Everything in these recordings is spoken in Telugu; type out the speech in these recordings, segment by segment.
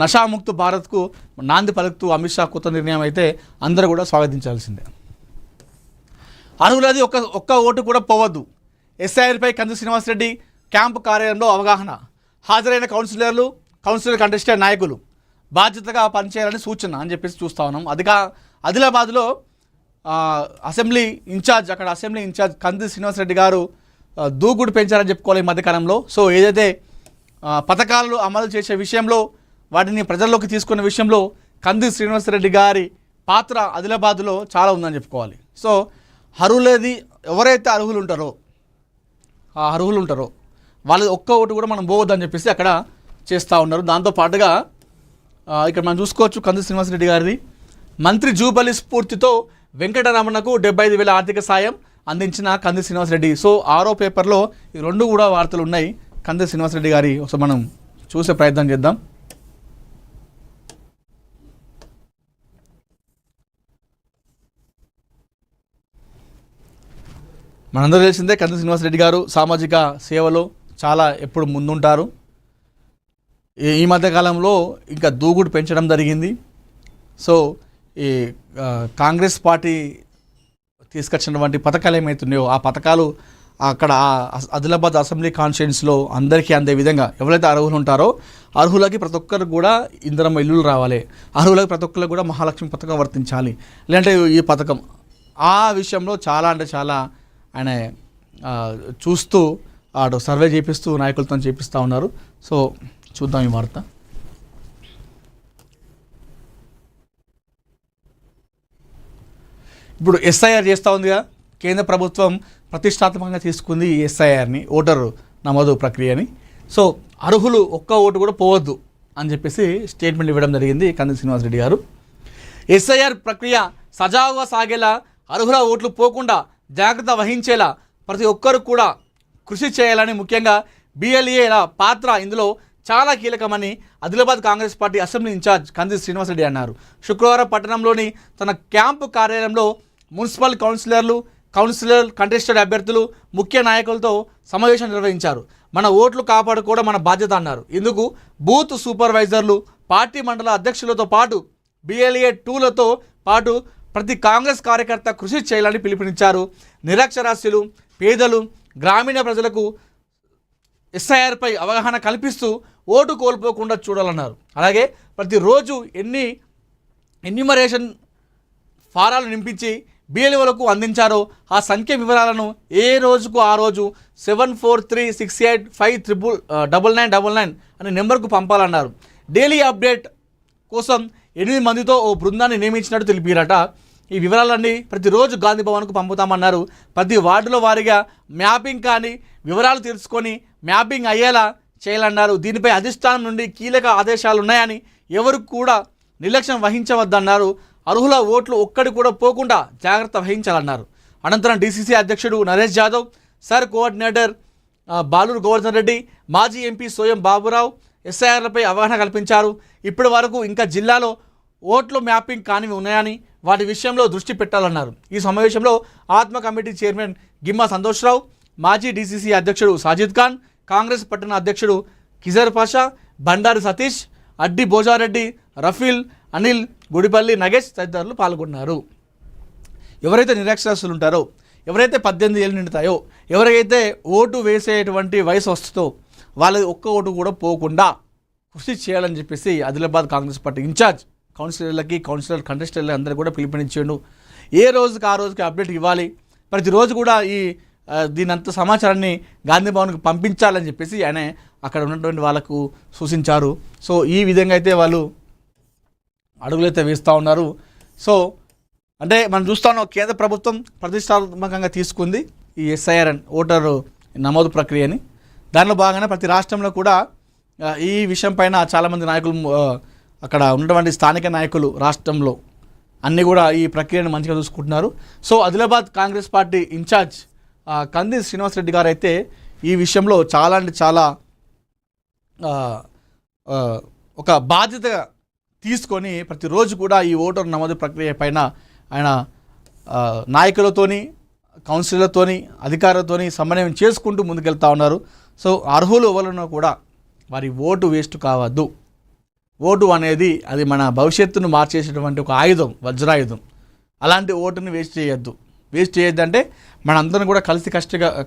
నషాముక్త భారత్కు నాంది పలుకుతూ అమిత్ షా కొత్త నిర్ణయం అయితే అందరూ కూడా స్వాగతించాల్సిందే. అర్హులది ఒక్క ఓటు కూడా పోవద్దు. ఎస్ఐఆర్పై కంది శ్రీనివాసరెడ్డి క్యాంపు కార్యాలయంలో అవగాహన. హాజరైన కౌన్సిలర్ కంటెస్టెడ్ నాయకులు బాధ్యతగా పనిచేయాలని సూచన అని చెప్పేసి చూస్తూ ఉన్నాం. ఆదిలాబాద్లో అసెంబ్లీ ఇన్ఛార్జ్ కంది శ్రీనివాసరెడ్డి గారు దూకుడు పెంచారని చెప్పుకోవాలి ఈ మధ్యకాలంలో. సో ఏదైతే పథకాలు అమలు చేసే విషయంలో వాటిని ప్రజల్లోకి తీసుకున్న విషయంలో కంది శ్రీనివాసరెడ్డి గారి పాత్ర ఆదిలాబాద్లో చాలా ఉందని చెప్పుకోవాలి. సో ఎవరైతే అర్హులు ఉంటారో వాళ్ళది ఒక్క ఓటు కూడా మనం పోవద్దని చెప్పేసి అక్కడ చేస్తూ ఉన్నారు. దాంతోపాటుగా ఇక్కడ మనం చూసుకోవచ్చు కంది శ్రీనివాసరెడ్డి గారిది మంత్రి జూబలి స్ఫూర్తితో వెంకటరమణకు 75,000 ఆర్థిక సాయం అందించిన కంది శ్రీనివాసరెడ్డి. సో 6వ పేపర్లో ఈ రెండు కూడా వార్తలు ఉన్నాయి కంది శ్రీనివాసరెడ్డి గారి. ఒకసారి మనం చూసే ప్రయత్నం చేద్దాం. మనందరూ తెలిసిందే కంది శ్రీనివాసరెడ్డి గారు సామాజిక సేవలో చాలా ఎప్పుడు ముందుంటారు. ఈ మధ్యకాలంలో ఇంకా దూకుడు పెంచడం జరిగింది. సో ఈ కాంగ్రెస్ పార్టీ తీసుకొచ్చినటువంటి పథకాలు ఏమవుతున్నాయో ఆ పథకాలు అక్కడ ఆదిలాబాద్ అసెంబ్లీ కాన్స్టిట్యుయెన్సీలో అందరికీ అందే విధంగా ఎవరైతే అర్హులు ఉంటారో అర్హులకి ప్రతి ఒక్కరికి కూడా ఇందిరమ్మ ఇల్లులు రావాలి, అర్హులకి ప్రతి ఒక్కరికి కూడా మహాలక్ష్మి పథకం వర్తించాలి. లేదంటే ఈ పథకం ఆ విషయంలో చాలా ఆయన చూస్తూ అటు సర్వే చేపిస్తూ నాయకులతో చేపిస్తూ ఉన్నారు. సో చూద్దాం ఈ వార్త. ఇప్పుడు ఎస్ఐఆర్ చేస్తూ ఉందిగా కేంద్ర ప్రభుత్వం ప్రతిష్టాత్మకంగా తీసుకుంది ఈ ఎస్ఐఆర్ని, ఓటరు నమోదు ప్రక్రియని. సో అర్హులు ఒక్క ఓటు కూడా పోవద్దు అని చెప్పేసి స్టేట్మెంట్ ఇవ్వడం జరిగింది కంది శ్రీనివాసరెడ్డి గారు. ఎస్ఐఆర్ ప్రక్రియ సజావుగా సాగేలా అర్హుల ఓట్లు పోకుండా జాగ్రత్త వహించేలా ప్రతి ఒక్కరు కూడా కృషి చేయాలని, ముఖ్యంగా బిఎల్ఏల పాత్ర ఇందులో చాలా కీలకమని Adilabad Congress party assembly incharge Kandi Srinivasa Reddy అన్నారు. శుక్రవారం పట్టణంలోని తన క్యాంపు కార్యాలయంలో మున్సిపల్ కౌన్సిలర్ కంటెస్టెడ్ అభ్యర్థులు ముఖ్య నాయకులతో సమావేశం నిర్వహించారు. మన ఓట్లు కాపాడుకోవడం మన బాధ్యత అన్నారు. ఇందుకు బూత్ సూపర్వైజర్లు, పార్టీ మండల అధ్యక్షులతో పాటు బిఎల్ఏ 2లతో పాటు ప్రతి కాంగ్రెస్ కార్యకర్త కృషి చేయాలని పిలుపునిచ్చారు. నిరక్షరాస్యులు, పేదలు, గ్రామీణ ప్రజలకు ఎస్ఐఆర్పై అవగాహన కల్పిస్తూ ఓటు కోల్పోకుండా చూడాలన్నారు. అలాగే ప్రతిరోజు ఎన్యూమరేషన్ ఫారాలు నింపించి బిఎల్ఓలకు అందించారో ఆ సంఖ్య వివరాలను ఏ రోజుకు ఆ రోజు 7436859999 అనే నెంబర్కు పంపాలన్నారు. డైలీ అప్డేట్ కోసం 8 మందితో ఓ బృందాన్ని నియమించినట్టు తెలిపారట. ఈ వివరాలన్నీ ప్రతిరోజు గాంధీ భవన్కు పంపుతామన్నారు. ప్రతి వార్డులో వారీగా మ్యాపింగ్ కానీ వివరాలు తెలుసుకొని మ్యాపింగ్ అయ్యేలా చేయాలన్నారు. దీనిపై అధిష్టానం నుండి కీలక ఆదేశాలు ఉన్నాయని ఎవరు కూడా నిర్లక్ష్యం వహించవద్దన్నారు. అర్హుల ఓట్లు ఒక్కడి కూడా పోకుండా జాగ్రత్త వహించాలన్నారు. అనంతరం డీసీసీ అధ్యక్షుడు నరేష్ యాదవ్, సర్ కోఆర్డినేటర్ బాలూరు గోవర్ధన్ రెడ్డి, మాజీ ఎంపీ సోయం బాబురావు ఎస్ఐఆర్లపై అవగాహన కల్పించారు. ఇప్పటి వరకు ఇంకా జిల్లాలో ఓట్లు మ్యాపింగ్ కానివి ఉన్నాయని వాటి విషయంలో దృష్టి పెట్టాలన్నారు. ఈ సమావేశంలో ఆత్మ కమిటీ చైర్మన్ గిమ్మా సంతోష్రావు, మాజీ డీసీసీ అధ్యక్షుడు సాజిద్ ఖాన్, కాంగ్రెస్ పట్టణ అధ్యక్షుడు కిజర్ పాషా, బండారి సతీష్, అడ్డి భోజారెడ్డి, రఫీల్, అనిల్, గుడిపల్లి నగేష్ తదితరులు పాల్గొన్నారు. ఎవరైతే నిరక్షరాస్యులు ఉంటారో, ఎవరైతే 18 ఏళ్ళు నిండుతాయో, ఎవరైతే ఓటు వేసేటువంటి వయసు వస్తుందో వాళ్ళది ఒక్క ఓటు కూడా పోకుండా కృషి చేయాలని చెప్పేసి Adilabad Congress party incharge councillor కంటెస్టెడ్లకి అందరూ కూడా పిలుపునిచ్చాడు. ఏ రోజుకి ఆ రోజుకి అప్డేట్ ఇవ్వాలి, ప్రతిరోజు కూడా దీనంత సమాచారాన్ని గాంధీ భవన్కి పంపించాలని చెప్పేసి ఆయన అక్కడ ఉన్నటువంటి వాళ్ళకు సూచించారు. సో ఈ విధంగా అయితే వాళ్ళు అడుగులైతే వేస్తూ ఉన్నారు. సో అంటే మనం చూస్తా ఉన్నాం కేంద్ర ప్రభుత్వం ప్రతిష్టాత్మకంగా తీసుకుంది ఈ ఎస్ఐఆర్ ఓటరు నమోదు ప్రక్రియని. దానిలో భాగంగా ప్రతి రాష్ట్రంలో కూడా ఈ విషయం పైన చాలామంది నాయకులు, అక్కడ ఉన్నటువంటి స్థానిక నాయకులు రాష్ట్రంలో అన్నీ కూడా ఈ ప్రక్రియను మంచిగా చూసుకుంటున్నారు. So Adilabad Congress party incharge Kandi Srinivasa Reddy గారు అయితే ఈ విషయంలో చాలా ఒక బాధ్యత తీసుకొని ప్రతిరోజు కూడా ఈ ఓటర్ నమోదు ప్రక్రియ పైన ఆయన నాయకులతోని, కౌన్సిలర్తోని, అధికారులతోని సమన్వయం చేసుకుంటూ ముందుకెళ్తా ఉన్నారు. సో అర్హులు ఎవరున్నా కూడా వారి ఓటు వేస్ట్ కావద్దు. ఓటు అనేది అది మన భవిష్యత్తును మార్చేసేటువంటి ఒక ఆయుధం, వజ్రాయుధం. అలాంటి ఓటుని వేస్ట్ చేయొద్దు అంటే మనందరం కూడా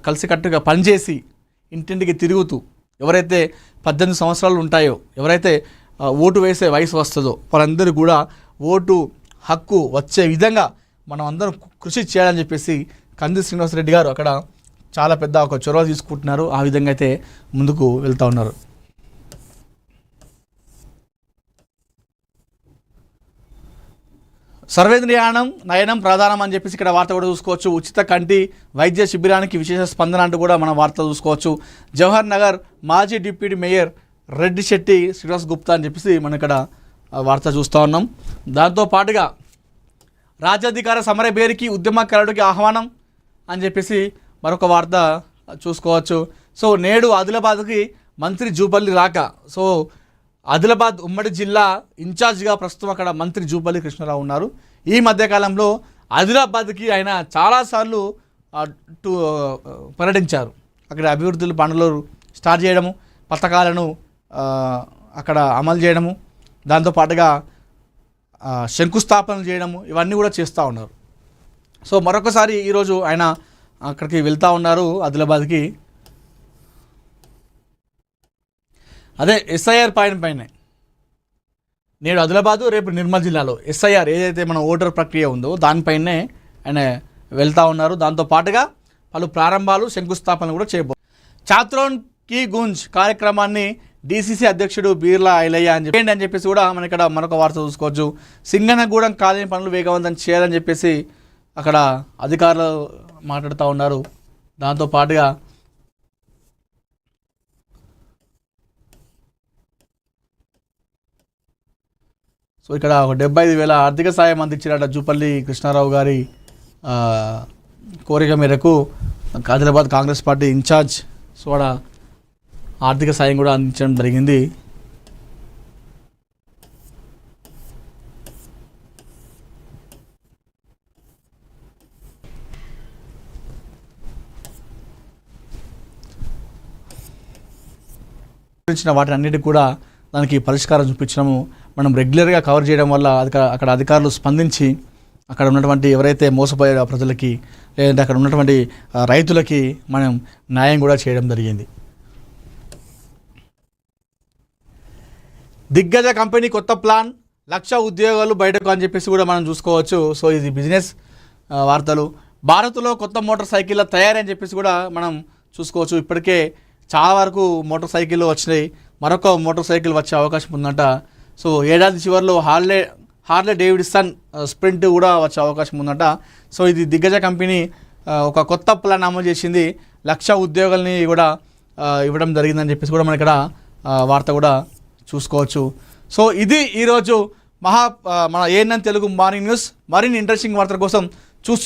కలిసికట్టుగా పనిచేసి ఇంటింటికి తిరుగుతూ ఎవరైతే 18 సంవత్సరాలు ఉంటాయో, ఎవరైతే ఓటు వేసే వయసు వస్తుందో వాళ్ళందరూ కూడా ఓటు హక్కు వచ్చే విధంగా మనం అందరం కృషి చేయాలని చెప్పేసి కంది శ్రీనివాసరెడ్డి గారు అక్కడ చాలా పెద్ద ఒక చొరవ తీసుకుంటున్నారు. ఆ విధంగా అయితే ముందుకు వెళ్తూ ఉన్నారు. సర్వేంద్రియాణం నయనం ప్రధానం అని చెప్పేసి ఇక్కడ వార్త కూడా చూసుకోవచ్చు. ఉచిత కంటి వైద్య శిబిరానికి విశేష స్పందన అంటూ కూడా మనం వార్త చూసుకోవచ్చు. జవహర్ నగర్ మాజీ డిప్యూటీ మేయర్ రెడ్డి శెట్టి శ్రీనివాస్ గుప్తా అని చెప్పేసి మనం ఇక్కడ వార్త చూస్తూ ఉన్నాం. దాంతో పాటుగా రాజ్యాధికార సమర బేరికి ఉద్యమకారుడికి ఆహ్వానం అని చెప్పేసి మరొక వార్త చూసుకోవచ్చు. సో నేడు ఆదిలాబాద్కి మంత్రి జూపల్లి రాక. సో ఆదిలాబాద్ ఉమ్మడి జిల్లా ఇన్ఛార్జిగా ప్రస్తుతం అక్కడ మంత్రి జూపల్లి కృష్ణారావు ఉన్నారు. ఈ మధ్యకాలంలో ఆదిలాబాద్కి ఆయన చాలాసార్లు పర్యటించారు. అక్కడ అభివృద్ధుల పనులు స్టార్ట్ చేయడము, పథకాలను అక్కడ అమలు చేయడము, దాంతోపాటుగా శంకుస్థాపనలు చేయడము, ఇవన్నీ కూడా చేస్తూ ఉన్నారు. సో మరొకసారి ఈరోజు ఆయన అక్కడికి వెళ్తూ ఉన్నారు ఆదిలాబాద్కి. అదే ఎస్ఐఆర్ పైనే నేడు ఆదిలాబాదు, రేపు నిర్మల్ జిల్లాలో ఎస్ఐఆర్ ఏదైతే మన ఓటర్ ప్రక్రియ ఉందో దానిపైనే ఆయన వెళ్తూ ఉన్నారు. దాంతోపాటుగా పలు ప్రారంభాలు, శంకుస్థాపనలు కూడా చేయబోతున్నారు. చాత్రోన్ కీ గుంజ్ కార్యక్రమాన్ని డీసీసీ అధ్యక్షుడు బీర్లా ఐలయ్య అని చెప్పేసి కూడా మనం ఇక్కడ మరొక వార్త చూసుకోవచ్చు. సింగనగూడెం కాలనీ పనులు వేగవంతం చేయాలని చెప్పేసి అక్కడ అధికారులు మాట్లాడుతూ ఉన్నారు. దాంతోపాటుగా సో ఇక్కడ ఒక 75,000 ఆర్థిక సాయం అందించారట జూపల్లి కృష్ణారావు గారి కోరిక మేరకు Adilabad Congress party incharge. So అక్కడ ఆర్థిక సాయం కూడా అందించడం జరిగింది. వాటి అన్నిటికీ కూడా దానికి పరిష్కారం చూపించడము, మనం రెగ్యులర్గా కవర్ చేయడం వల్ల అక్కడ అధికారులు స్పందించి అక్కడ ఉన్నటువంటి ఎవరైతే మోసపోయే ప్రజలకి లేదంటే అక్కడ ఉన్నటువంటి రైతులకి మనం న్యాయం కూడా చేయడం జరిగింది. దిగ్గజ కంపెనీ కొత్త ప్లాన్, 1,00,000 ఉద్యోగాలు బయటకు అని చెప్పేసి కూడా మనం చూసుకోవచ్చు. సో ఇది బిజినెస్ వార్తలు. భారత్లో కొత్త మోటార్ సైకిళ్ళ తయారీ అని చెప్పేసి కూడా మనం చూసుకోవచ్చు. ఇప్పటికే చాలా వరకు మోటార్ సైకిళ్ళు వచ్చినాయి, మరొక మోటార్ సైకిల్ వచ్చే అవకాశం ఉందంట. సో ఏడాది చివరిలో హార్లే డేవిడ్సన్ స్ప్రింట్ కూడా వచ్చే అవకాశం ఉందంట. సో ఇది దిగ్గజ కంపెనీ ఒక కొత్త ప్లాన్ అమలు చేసింది, 1,00,000 ఉద్యోగాలని కూడా ఇవ్వడం జరిగిందని చెప్పేసి కూడా మనం ఇక్కడ వార్త కూడా చూసుకోవచ్చు. సో ఇది ఈరోజు మన ఏఎన్ఎన్ తెలుగు మార్నింగ్ న్యూస్. మరిన్ని ఇంట్రెస్టింగ్ వార్తల కోసం చూస్తూ